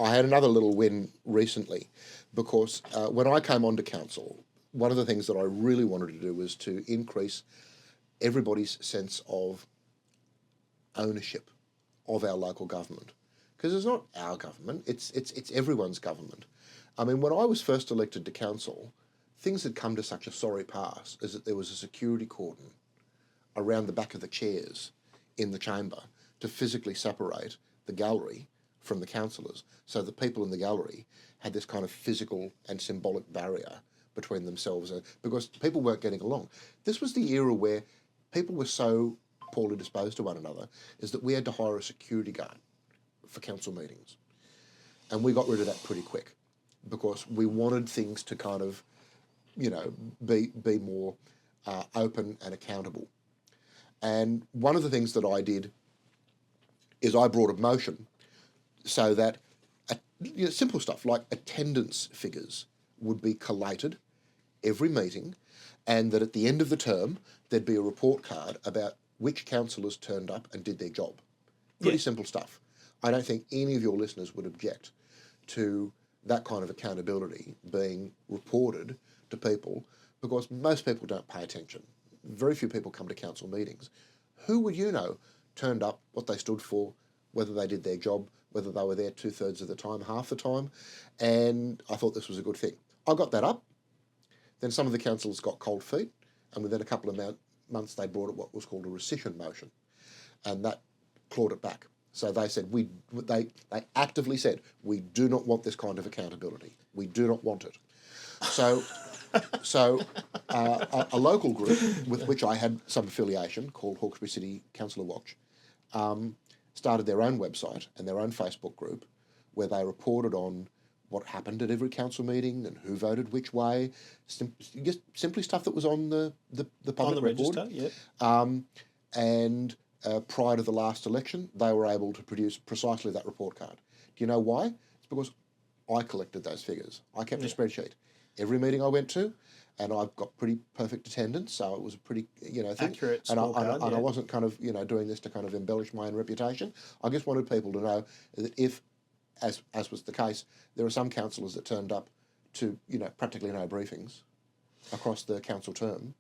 I had another little win recently because when I came onto council, one of the things that I really wanted to do was to increase everybody's sense of ownership of our local government. Because it's not our government, it's everyone's government. I mean, when I was first elected to council, things had come to such a sorry pass as that there was a security cordon around the back of the chairs in the chamber to physically separate the gallery from the councillors. So the people in the gallery had this kind of physical and symbolic barrier between themselves because people weren't getting along. This was the era where people were so poorly disposed to one another is that we had to hire a security guard for council meetings. And we got rid of that pretty quick because we wanted things to kind of, you know, be more open and accountable. And one of the things that I did is I brought a motion so that simple stuff like attendance figures would be collated every meeting, and that at the end of the term there'd be a report card about which councillors turned up and did their job. Pretty simple stuff. I don't think any of your listeners would object to that kind of accountability being reported to people because most people don't pay attention. Very few people come to council meetings. Who would you know turned up, what they stood for, whether they did their job, whether they were there 2/3 of the time, half the time, and I thought this was a good thing. I got that up. Then some of the councillors got cold feet, and within a couple of months they brought it what was called a rescission motion, and that clawed it back. So they said, they actively said, we do not want this kind of accountability. We do not want it. So a local group with which I had some affiliation called Hawkesbury City Councillor Watch started their own website and their own Facebook group where they reported on what happened at every council meeting and who voted which way, just simply stuff that was on the public record. Register, and prior to the last election, they were able to produce precisely that report card. Do you know why? It's because I collected those figures. I kept a spreadsheet. Every meeting I went to, and I've got pretty perfect attendance, so it was a pretty, thing. Accurate and scorecard, I wasn't kind of, doing this to kind of embellish my own reputation. I just wanted people to know that if, as was the case, there are some councillors that turned up to, practically no briefings across the council term,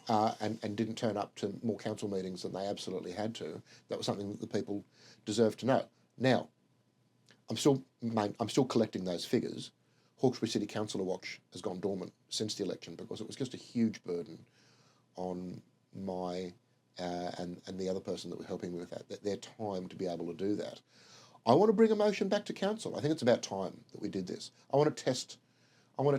and didn't turn up to more council meetings than they absolutely had to. That was something that the people deserved to know. Now, I'm still collecting those figures. Hawkesbury City Councillor Watch has gone dormant since the election because it was just a huge burden on my and the other person that was helping me with that their time to be able to do that. I want to bring a motion back to council. I think it's about time that we did this. I want to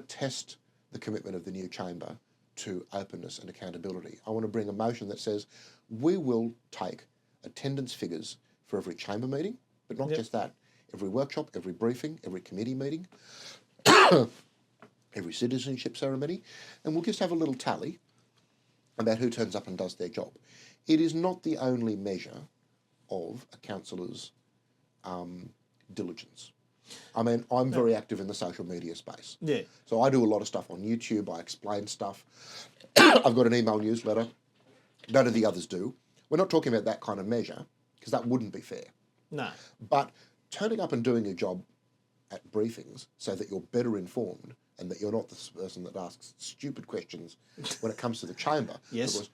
test the commitment of the new chamber to openness and accountability. I want to bring a motion that says we will take attendance figures for every chamber meeting, but not just that, every workshop, every briefing, every committee meeting, every citizenship ceremony, and we'll just have a little tally about who turns up and does their job. It is not the only measure of a councillor's diligence. I mean, I'm very active in the social media space. Yeah. So I do a lot of stuff on YouTube, I explain stuff. I've got an email newsletter. None of the others do. We're not talking about that kind of measure, because that wouldn't be fair. No. But turning up and doing your job at briefings so that you're better informed and that you're not the person that asks stupid questions when it comes to the chamber. Yes.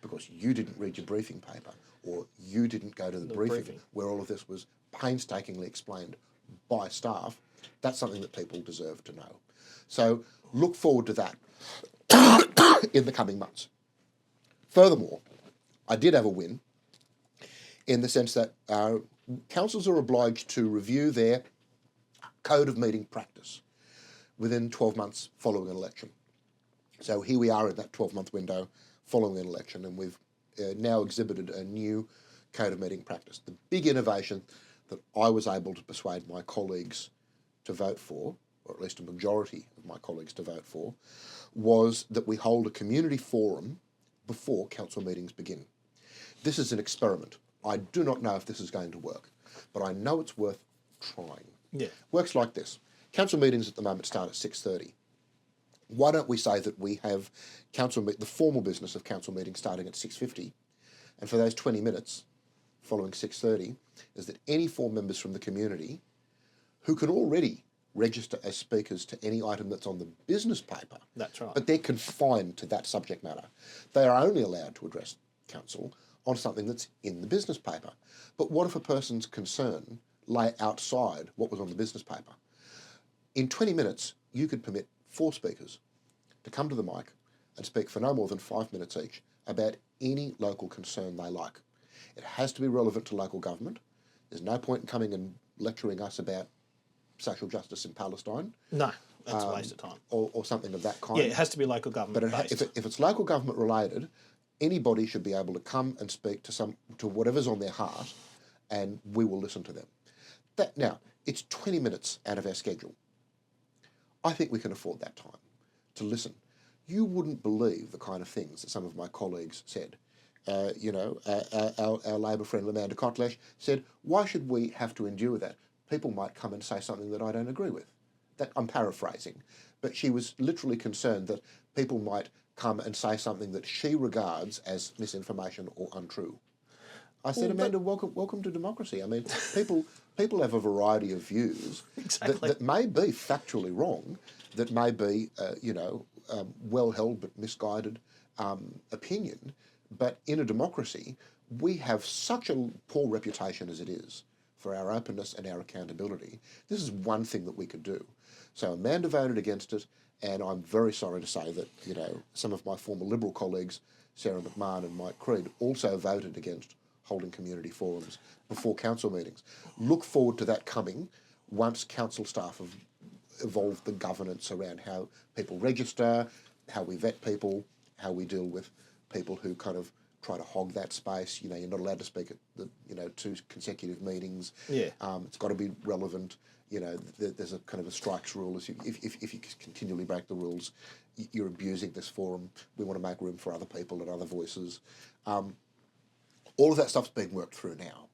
Because you didn't read your briefing paper, or you didn't go to the briefing where all of this was painstakingly explained by staff. That's something that people deserve to know. So look forward to that in the coming months. Furthermore, I did have a win in the sense that councils are obliged to review their code of meeting practice within 12 months following an election. So here we are in that 12-month window following an election, and we've now exhibited a new code of meeting practice. The big innovation that I was able to persuade my colleagues to vote for, or at least a majority of my colleagues to vote for, was that we hold a community forum before council meetings begin. This is an experiment. I do not know if this is going to work, but I know it's worth trying. Yeah. Works like this. Council meetings at the moment start at 6:30. Why don't we say that we have the formal business of council meetings starting at 6:50, and for those 20 minutes following 6:30 is that any 4 members from the community who can already register as speakers to any item that's on the business paper. That's right. But they're confined to that subject matter. They are only allowed to address council on something that's in the business paper. But what if a person's concern lay outside what was on the business paper? In 20 minutes, you could permit 4 speakers to come to the mic and speak for no more than 5 minutes each about any local concern they like. It has to be relevant to local government. There's no point in coming and lecturing us about social justice in Palestine. No, that's a waste of time. Or something of that kind. Yeah, it has to be local government based. If it's local government related, anybody should be able to come and speak to whatever's on their heart, and we will listen to them. Now, it's 20 minutes out of our schedule. I think we can afford that time to listen. You wouldn't believe the kind of things that some of my colleagues said. Our Labor friend 𝗵𝗵𝗺𝗀𝗆𝗄𝗏 said, why should we have to endure that? People might come and say something that I don't agree with. That I'm paraphrasing, but she was literally concerned that people might come and say something that she regards as misinformation or untrue. I said, Amanda, welcome to democracy. I mean, people have a variety of views that may be factually wrong, that may be, well held but misguided opinion. But in a democracy, we have such a poor reputation as it is for our openness and our accountability. This is one thing that we could do. So Amanda voted against it, and I'm very sorry to say that, some of my former Liberal colleagues, Sarah McMahon and Mike Creed, also voted against holding community forums before council meetings. Look forward to that coming once council staff have evolved the governance around how people register, how we vet people, how we deal with people who kind of try to hog that space. You're not allowed to speak at the 2 consecutive meetings. Yeah. It's got to be relevant. There's a kind of a strikes rule. If you continually break the rules, you're abusing this forum. We want to make room for other people and other voices. All of that stuff's being worked through now.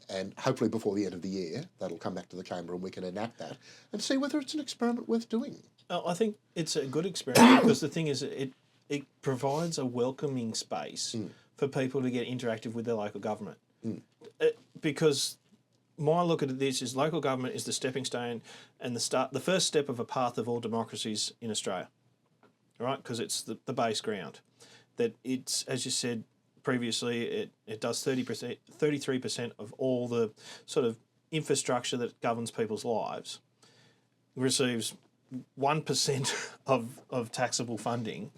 And hopefully before the end of the year, that'll come back to the chamber and we can enact that and see whether it's an experiment worth doing. I think it's a good experiment because the thing is it provides a welcoming space for people to get interactive with their local government. Because my look at this is local government is the stepping stone and the first step of a path of all democracies in Australia, right? Because it's the base ground. That it's, as you said previously, it does 33% of all the sort of infrastructure that governs people's lives, receives 1% of taxable funding.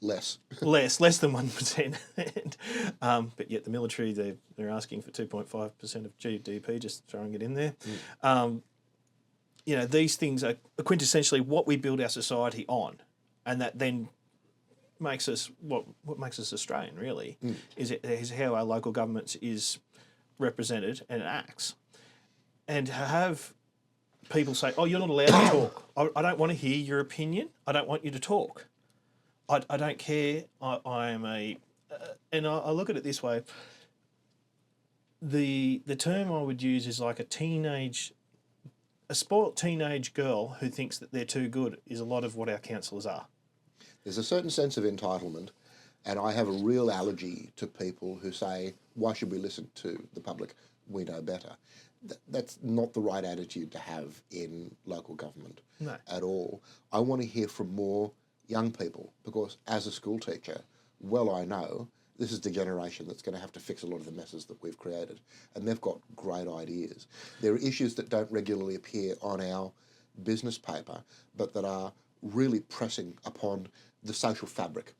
Less than 1%. But yet the military, they're asking for 2.5% of GDP, just throwing it in there. These things are quintessentially what we build our society on, and that then makes us what makes us Australian. Really, is how our local government is represented and acts, and to have people say, "Oh, you're not allowed to talk. I don't want to hear your opinion. I don't want you to talk. I don't care. I am and I look at it this way. The term I would use is like a spoilt teenage girl who thinks that they're too good is a lot of what our councillors are. There's a certain sense of entitlement, and I have a real allergy to people who say, why should we listen to the public? We know better. That's not the right attitude to have in local government at all. I want to hear from more young people, because as a school teacher, I know this is the generation that's going to have to fix a lot of the messes that we've created, and they've got great ideas. There are issues that don't regularly appear on our business paper, but that are really pressing upon the social fabric